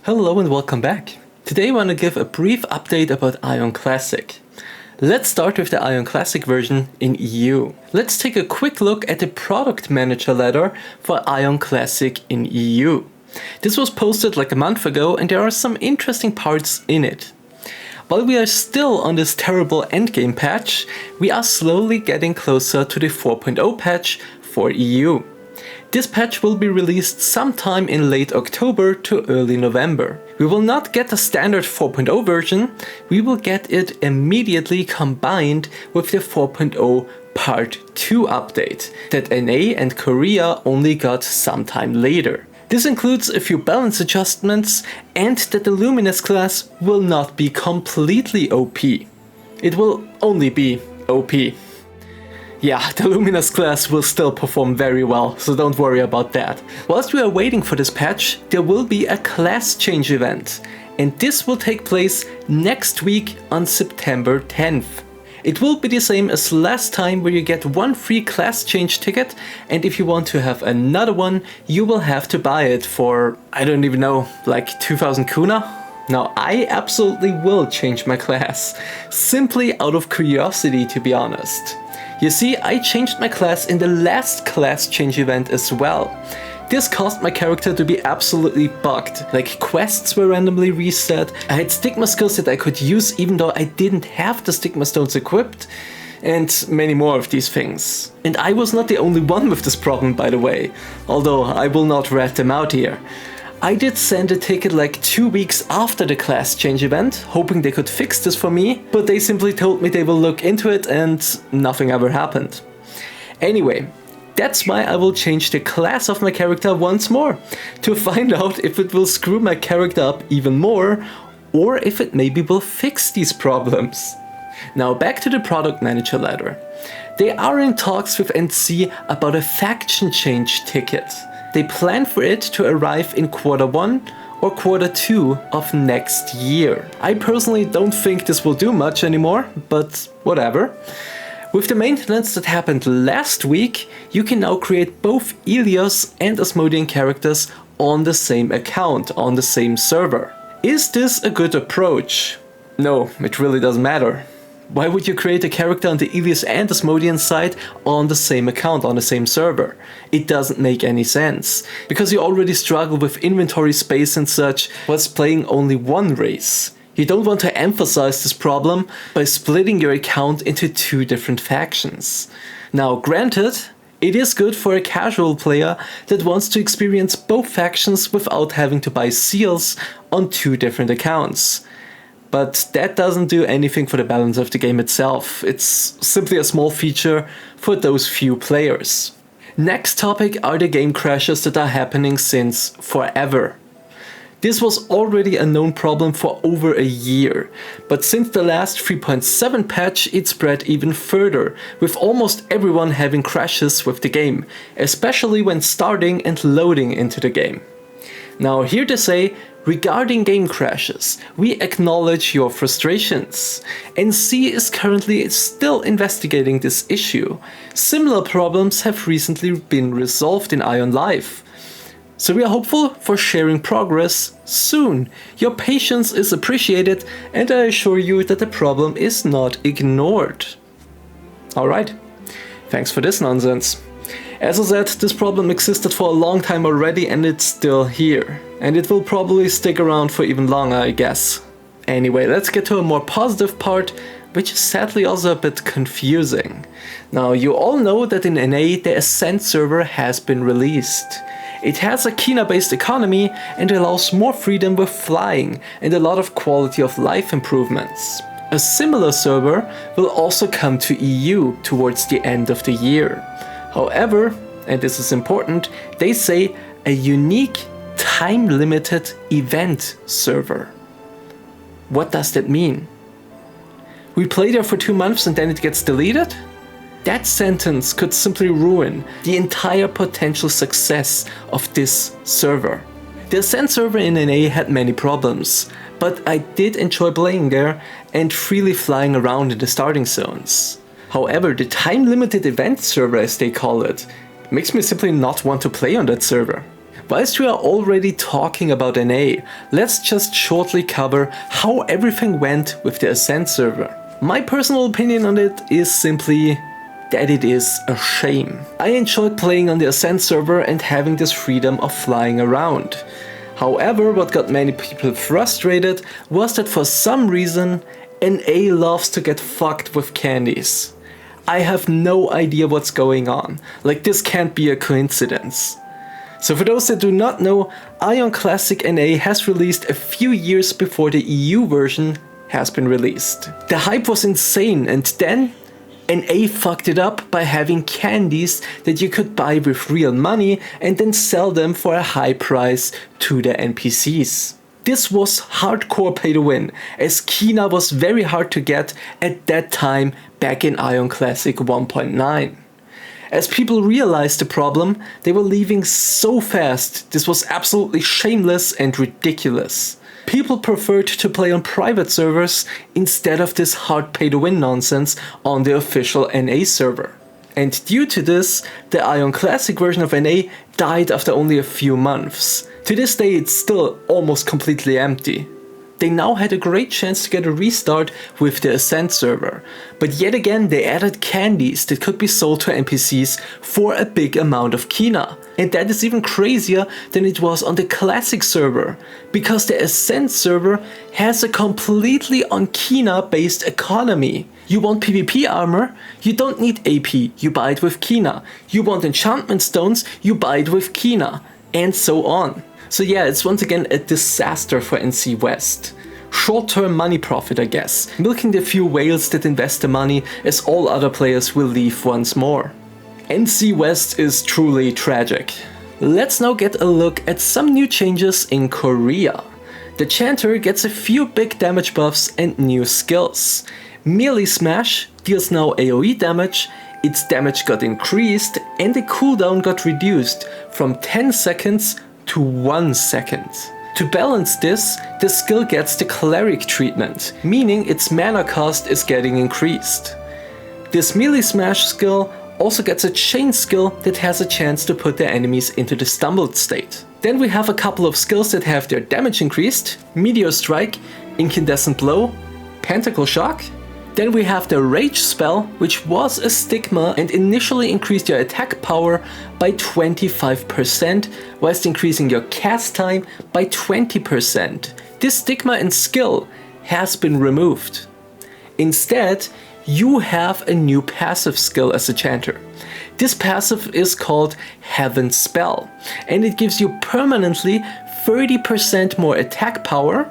Hello and welcome back. Today I want to give a brief update about Aion Classic. Let's start with the Aion Classic version in EU. Let's take a quick look at the product manager letter for Aion Classic in EU. This was posted like a month ago and there are some interesting parts in it. While we are still on this terrible endgame patch, we are slowly getting closer to the 4.0 patch for EU. This patch will be released sometime in late October to early November. We will not get the standard 4.0 version, we will get it immediately combined with the 4.0 Part 2 update that NA and Korea only got sometime later. This includes a few balance adjustments and that the Luminous class will not be completely OP. It will only be OP. Yeah, the Luminous class will still perform very well, so don't worry about that. Whilst we are waiting for this patch, there will be a class change event, and this will take place next week on September 10th. It will be the same as last time where you get one free class change ticket, and if you want to have another one, you will have to buy it for, I don't even know, like 2000 kuna? Now I absolutely will change my class, simply out of curiosity to be honest. You see, I changed my class in the last class change event as well. This caused my character to be absolutely bugged, like quests were randomly reset, I had stigma skills that I could use even though I didn't have the stigma stones equipped, and many more of these things. And I was not the only one with this problem, by the way, although I will not rat them out here. I did send a ticket like 2 weeks after the class change event, hoping they could fix this for me, but they simply told me they will look into it and nothing ever happened. Anyway, that's why I will change the class of my character once more, to find out if it will screw my character up even more, or if it maybe will fix these problems. Now back to the product manager letter. They are in talks with NC about a faction change ticket. They plan for it to arrive in Q1 or Q2 of next year. I personally don't think this will do much anymore, but whatever. With the maintenance that happened last week, you can now create both Ilios and Asmodean characters on the same account, on the same server. Is this a good approach? No, it really doesn't matter. Why would you create a character on the Ilios and Asmodean side on the same account, on the same server? It doesn't make any sense, because you already struggle with inventory space and such whilst playing only one race. You don't want to emphasize this problem by splitting your account into 2 different factions. Now granted, it is good for a casual player that wants to experience both factions without having to buy seals on 2 different accounts. But that doesn't do anything for the balance of the game itself. It's simply a small feature for those few players. Next topic are the game crashes that are happening since forever. This was already a known problem for over a year, but since the last 3.7 patch it spread even further, with almost everyone having crashes with the game, especially when starting and loading into the game. Now here to say, regarding game crashes, we acknowledge your frustrations. NC is currently still investigating this issue. Similar problems have recently been resolved in Aion Live. So we are hopeful for sharing progress soon. Your patience is appreciated and I assure you that the problem is not ignored. Alright, thanks for this nonsense. As I said, this problem existed for a long time already and it's still here. And it will probably stick around for even longer, I guess. Anyway, let's get to a more positive part, which is sadly also a bit confusing. Now, you all know that in NA the Ascent server has been released. It has a Kina-based economy and allows more freedom with flying and a lot of quality of life improvements. A similar server will also come to EU towards the end of the year. However, and this is important, they say a unique time-limited event server. What does that mean? We play there for 2 months and then it gets deleted? That sentence could simply ruin the entire potential success of this server. The Ascent server in NA had many problems, but I did enjoy playing there and freely flying around in the starting zones. However, the time-limited event server, as they call it, makes me simply not want to play on that server. Whilst we are already talking about NA, let's just shortly cover how everything went with the Ascent server. My personal opinion on it is simply that it is a shame. I enjoyed playing on the Ascent server and having this freedom of flying around. However, what got many people frustrated was that for some reason, NA loves to get fucked with candies. I have no idea what's going on, like this can't be a coincidence. So for those that do not know, Aion Classic NA has released a few years before the EU version has been released. The hype was insane, and then NA fucked it up by having candies that you could buy with real money and then sell them for a high price to the NPCs. This was hardcore pay to win, as Kina was very hard to get at that time back in Aion Classic 1.9. As people realized the problem, they were leaving so fast. This was absolutely shameless and ridiculous. People preferred to play on private servers instead of this hard pay-to-win nonsense on the official NA server. And due to this, the Aion Classic version of NA died after only a few months. To this day, it's still almost completely empty. They now had a great chance to get a restart with the Ascent server, but yet again they added candies that could be sold to NPCs for a big amount of Kina. And that is even crazier than it was on the Classic server, because the Ascent server has a completely on Kina based economy. You want PvP armor? You don't need AP, you buy it with Kina. You want enchantment stones? You buy it with Kina, and so on. So yeah, it's once again a disaster for NC West. Short-term money profit, I guess, milking the few whales that invest the money as all other players will leave once more. NC West is truly tragic. Let's now get a look at some new changes in Korea. The Chanter gets a few big damage buffs and new skills. Melee Smash deals now AoE damage, its damage got increased and the cooldown got reduced from 10 seconds to 1 second. To balance this, the skill gets the cleric treatment, meaning its mana cost is getting increased. This melee smash skill also gets a chain skill that has a chance to put their enemies into the stumbled state. Then we have a couple of skills that have their damage increased: Meteor Strike, Incandescent Blow, Pentacle Shock. Then we have the Rage spell, which was a stigma and initially increased your attack power by 25%, whilst increasing your cast time by 20%. This stigma and skill has been removed. Instead, you have a new passive skill as a Chanter. This passive is called Heaven Spell, and it gives you permanently 30% more attack power,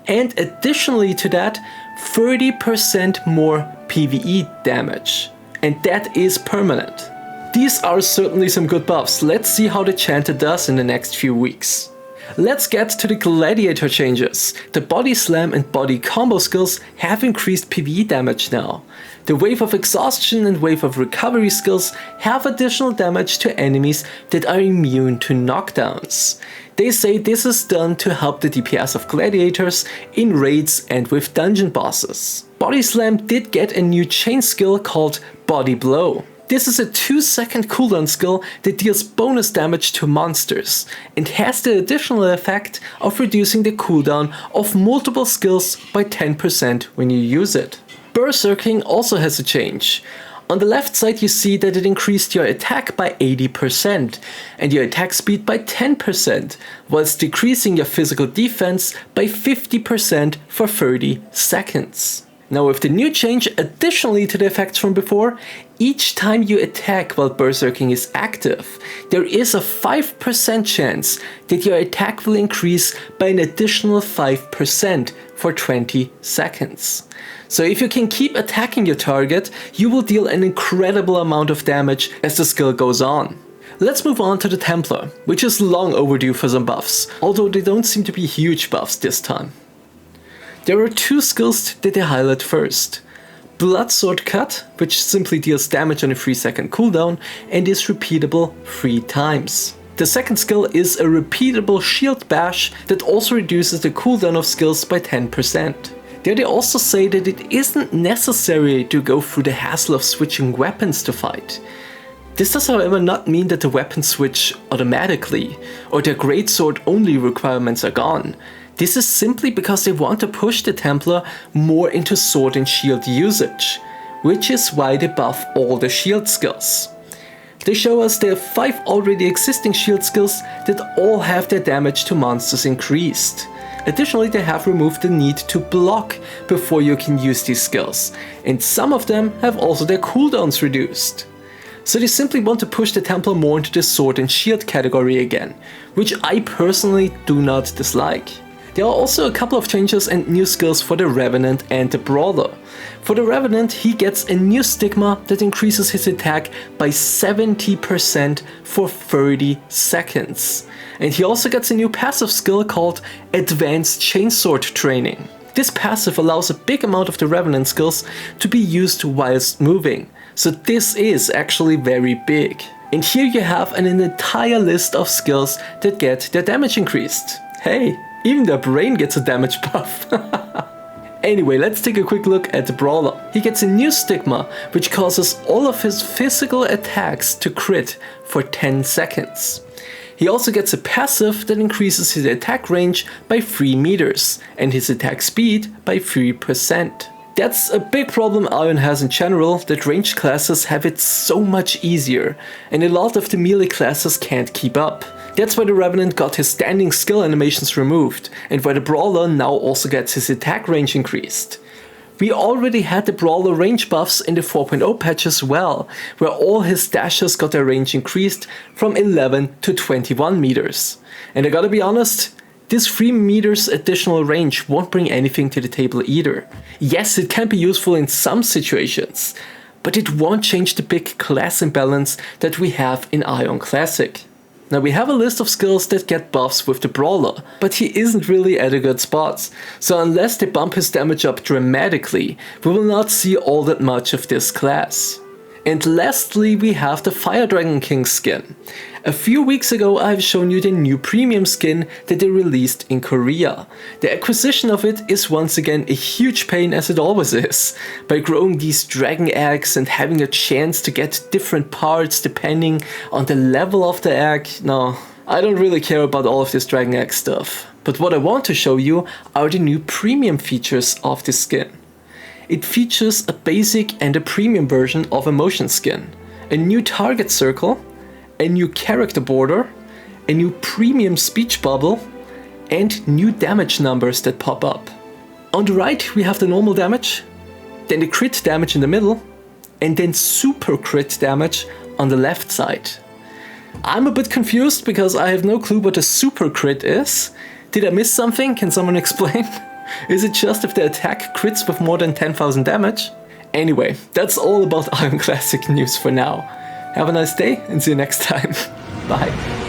and additionally to that, 30% more PvE damage. And that is permanent. These are certainly some good buffs. Let's see how the Chanter does in the next few weeks. Let's get to the Gladiator changes. The Body Slam and Body Combo skills have increased PvE damage now. The Wave of Exhaustion and Wave of Recovery skills have additional damage to enemies that are immune to knockdowns. They say this is done to help the DPS of gladiators in raids and with dungeon bosses. Body Slam did get a new chain skill called Body Blow. This is a 2-second cooldown skill that deals bonus damage to monsters and has the additional effect of reducing the cooldown of multiple skills by 10% when you use it. Berserking also has a change. On the left side you see that it increased your attack by 80% and your attack speed by 10%, whilst decreasing your physical defense by 50% for 30 seconds. Now with the new change, additionally to the effects from before, each time you attack while Berserking is active, there is a 5% chance that your attack will increase by an additional 5% for 20 seconds. So if you can keep attacking your target, you will deal an incredible amount of damage as the skill goes on. Let's move on to the Templar, which is long overdue for some buffs, although they don't seem to be huge buffs this time. There are two skills that they highlight first. Bloodsword Cut, which simply deals damage on a 3-second cooldown and is repeatable 3 times. The second skill is a repeatable Shield Bash that also reduces the cooldown of skills by 10%. There they also say that it isn't necessary to go through the hassle of switching weapons to fight. This does however not mean that the weapons switch automatically, or their greatsword only requirements are gone. This is simply because they want to push the Templar more into sword and shield usage, which is why they buff all the shield skills. They show us the 5 already existing shield skills that all have their damage to monsters increased. Additionally, they have removed the need to block before you can use these skills, and some of them have also their cooldowns reduced. So they simply want to push the Templar more into the sword and shield category again, which I personally do not dislike. There are also a couple of changes and new skills for the Revenant and the Brawler. For the Revenant, he gets a new stigma that increases his attack by 70% for 30 seconds. And he also gets a new passive skill called Advanced Chainsword Training. This passive allows a big amount of the Revenant skills to be used whilst moving. So this is actually very big. And here you have an entire list of skills that get their damage increased. Hey, even their brain gets a damage buff. Anyway, let's take a quick look at the Brawler. He gets a new stigma, which causes all of his physical attacks to crit for 10 seconds. He also gets a passive that increases his attack range by 3 meters and his attack speed by 3%. That's a big problem Aion has in general, that ranged classes have it so much easier, and a lot of the melee classes can't keep up. That's why the Revenant got his standing skill animations removed, and why the Brawler now also gets his attack range increased. We already had the Brawler range buffs in the 4.0 patch as well, where all his dashes got their range increased from 11 to 21 meters. And I gotta be honest, this 3 meters additional range won't bring anything to the table either. Yes, it can be useful in some situations, but it won't change the big class imbalance that we have in Aion Classic. Now we have a list of skills that get buffs with the Brawler, but he isn't really at a good spot, so unless they bump his damage up dramatically, we will not see all that much of this class. And lastly, we have the Fire Dragon King skin. A few weeks ago I've shown you the new premium skin that they released in Korea. The acquisition of it is once again a huge pain, as it always is. By growing these dragon eggs and having a chance to get different parts depending on the level of the egg, no, I don't really care about all of this dragon egg stuff. But what I want to show you are the new premium features of this skin. It features a basic and a premium version of a motion skin, a new target circle, a new character border, a new premium speech bubble, and new damage numbers that pop up. On the right we have the normal damage, then the crit damage in the middle, and then super crit damage on the left side. I'm a bit confused because I have no clue what a super crit is. Did I miss something? Can someone explain? Is it just if the attack crits with more than 10,000 damage? Anyway, that's all about Aion Classic News for now. Have a nice day and see you next time. Bye.